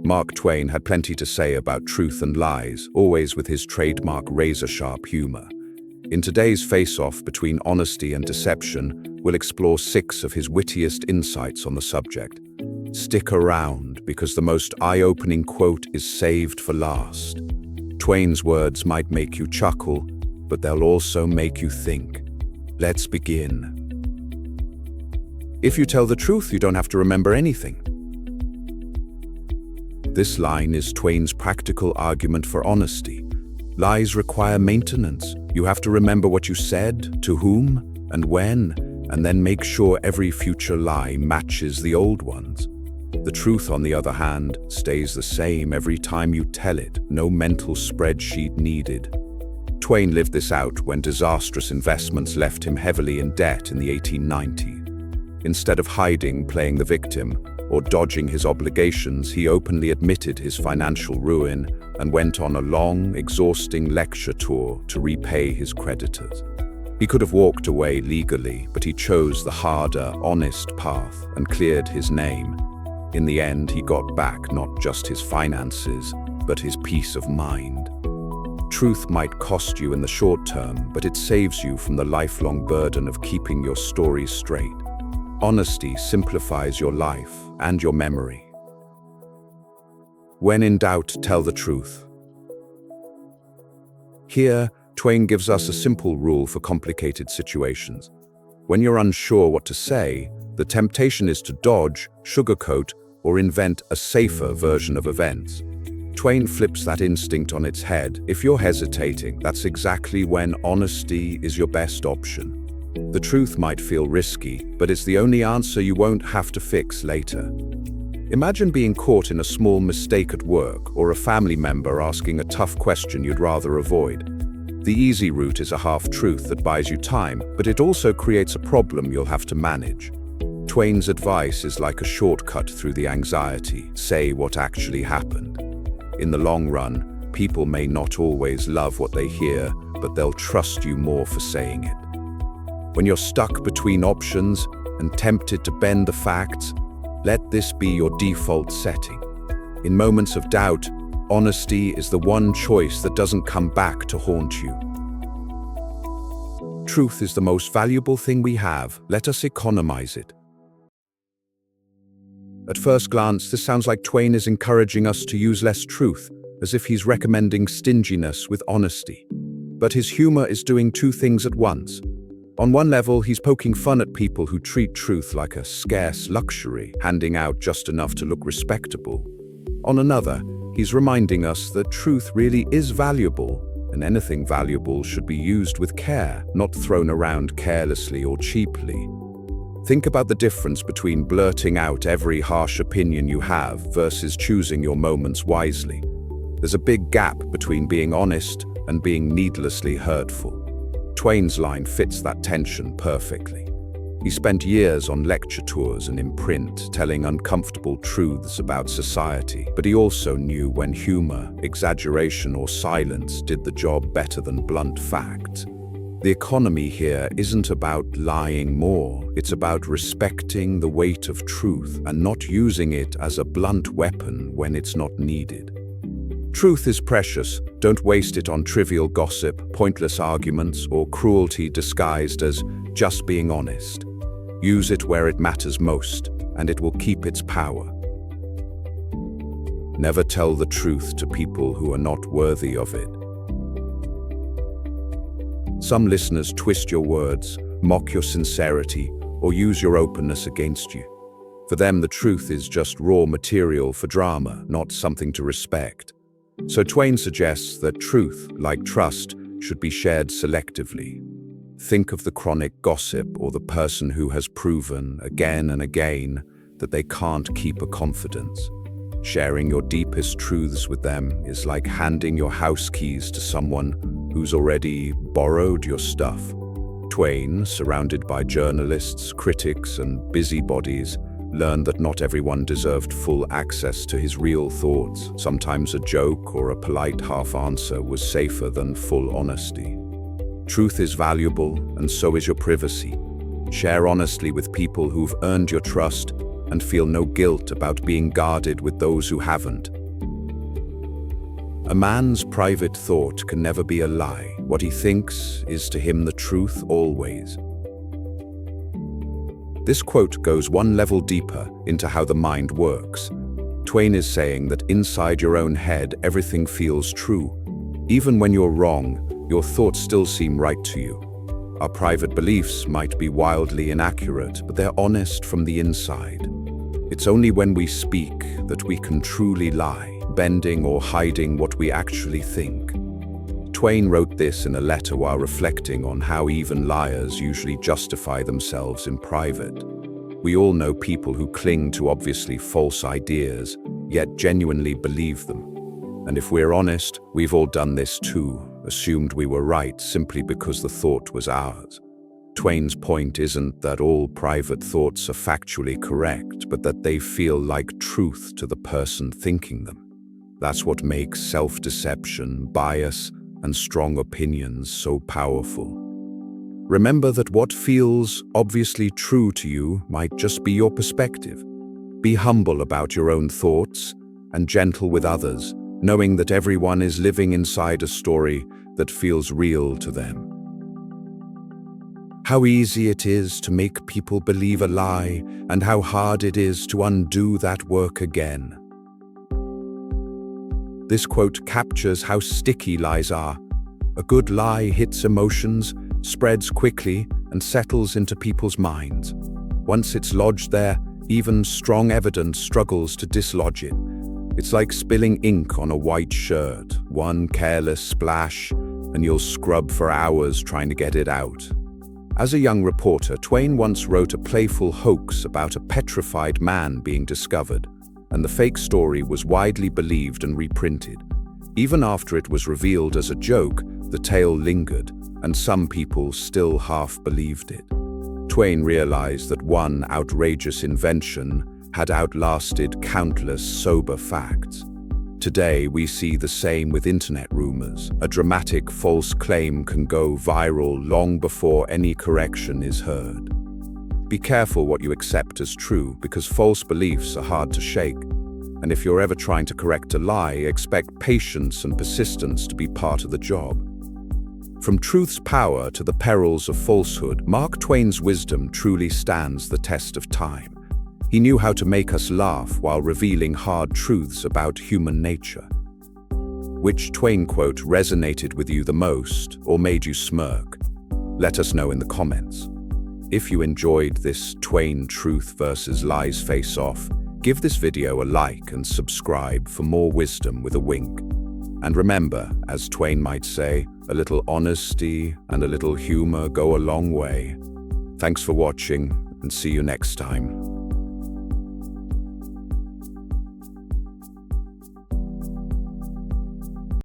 Mark Twain had plenty to say about truth and lies, always with his trademark razor-sharp humor. In today's face-off between honesty and deception, we'll explore 6 of his wittiest insights on the subject. Stick around, because the most eye-opening quote is saved for last. Twain's words might make you chuckle, but they'll also make you think. Let's begin. If you tell the truth, you don't have to remember anything. This line is Twain's practical argument for honesty. Lies require maintenance. You have to remember what you said, to whom, and when, and then make sure every future lie matches the old ones. The truth, on the other hand, stays the same every time you tell it, no mental spreadsheet needed. Twain lived this out when disastrous investments left him heavily in debt in the 1890s. Instead of hiding, playing the victim, or dodging his obligations, he openly admitted his financial ruin and went on a long, exhausting lecture tour to repay his creditors. He could have walked away legally, but he chose the harder, honest path and cleared his name. In the end, he got back not just his finances, but his peace of mind. Truth might cost you in the short term, but it saves you from the lifelong burden of keeping your story straight. Honesty simplifies your life and your memory. When in doubt, tell the truth. Here, Twain gives us a simple rule for complicated situations. When you're unsure what to say, the temptation is to dodge, sugarcoat, or invent a safer version of events. Twain flips that instinct on its head. If you're hesitating, that's exactly when honesty is your best option. The truth might feel risky, but it's the only answer you won't have to fix later. Imagine being caught in a small mistake at work, or a family member asking a tough question you'd rather avoid. The easy route is a half-truth that buys you time, but it also creates a problem you'll have to manage. Twain's advice is like a shortcut through the anxiety. Say what actually happened. In the long run, people may not always love what they hear, but they'll trust you more for saying it. When you're stuck between options and tempted to bend the facts, let this be your default setting. In moments of doubt, honesty is the one choice that doesn't come back to haunt you. Truth is the most valuable thing we have. Let us economize it. At first glance, this sounds like Twain is encouraging us to use less truth, as if he's recommending stinginess with honesty. But his humor is doing 2 things at once. On one level, he's poking fun at people who treat truth like a scarce luxury, handing out just enough to look respectable. On another, he's reminding us that truth really is valuable, and anything valuable should be used with care, not thrown around carelessly or cheaply. Think about the difference between blurting out every harsh opinion you have versus choosing your moments wisely. There's a big gap between being honest and being needlessly hurtful. Twain's line fits that tension perfectly. He spent years on lecture tours and in print, telling uncomfortable truths about society, but he also knew when humor, exaggeration, or silence did the job better than blunt facts. The economy here isn't about lying more, it's about respecting the weight of truth and not using it as a blunt weapon when it's not needed. Truth is precious. Don't waste it on trivial gossip, pointless arguments, or cruelty disguised as just being honest. Use it where it matters most, and it will keep its power. Never tell the truth to people who are not worthy of it. Some listeners twist your words, mock your sincerity, or use your openness against you. For them, the truth is just raw material for drama, not something to respect. So Twain suggests that truth, like trust, should be shared selectively. Think of the chronic gossip or the person who has proven again and again that they can't keep a confidence. Sharing your deepest truths with them is like handing your house keys to someone who's already borrowed your stuff. Twain, surrounded by journalists, critics, and busybodies, learned that not everyone deserved full access to his real thoughts. Sometimes a joke or a polite half-answer was safer than full honesty. Truth is valuable, and so is your privacy. Share honestly with people who've earned your trust, and feel no guilt about being guarded with those who haven't. A man's private thought can never be a lie. What he thinks is to him the truth always. This quote goes one level deeper into how the mind works. Twain is saying that inside your own head, everything feels true. Even when you're wrong, your thoughts still seem right to you. Our private beliefs might be wildly inaccurate, but they're honest from the inside. It's only when we speak that we can truly lie, bending or hiding what we actually think. Twain wrote this in a letter while reflecting on how even liars usually justify themselves in private. We all know people who cling to obviously false ideas, yet genuinely believe them. And if we're honest, we've all done this too, assumed we were right simply because the thought was ours. Twain's point isn't that all private thoughts are factually correct, but that they feel like truth to the person thinking them. That's what makes self-deception, bias, and strong opinions so powerful. Remember that what feels obviously true to you might just be your perspective. Be humble about your own thoughts and gentle with others, knowing that everyone is living inside a story that feels real to them. How easy it is to make people believe a lie, and how hard it is to undo that work again. This quote captures how sticky lies are. A good lie hits emotions, spreads quickly, and settles into people's minds. Once it's lodged there, even strong evidence struggles to dislodge it. It's like spilling ink on a white shirt. One careless splash, and you'll scrub for hours trying to get it out. As a young reporter, Twain once wrote a playful hoax about a petrified man being discovered, and the fake story was widely believed and reprinted. Even after it was revealed as a joke, the tale lingered, and some people still half believed it. Twain realized that one outrageous invention had outlasted countless sober facts. Today, we see the same with internet rumors. A dramatic false claim can go viral long before any correction is heard. Be careful what you accept as true, because false beliefs are hard to shake. And if you're ever trying to correct a lie, expect patience and persistence to be part of the job. From truth's power to the perils of falsehood, Mark Twain's wisdom truly stands the test of time. He knew how to make us laugh while revealing hard truths about human nature. Which Twain quote resonated with you the most or made you smirk? Let us know in the comments. If you enjoyed this Twain truth versus lies face-off, give this video a like and subscribe for more wisdom with a wink. And remember, as Twain might say, a little honesty and a little humor go a long way. Thanks for watching, and see you next time.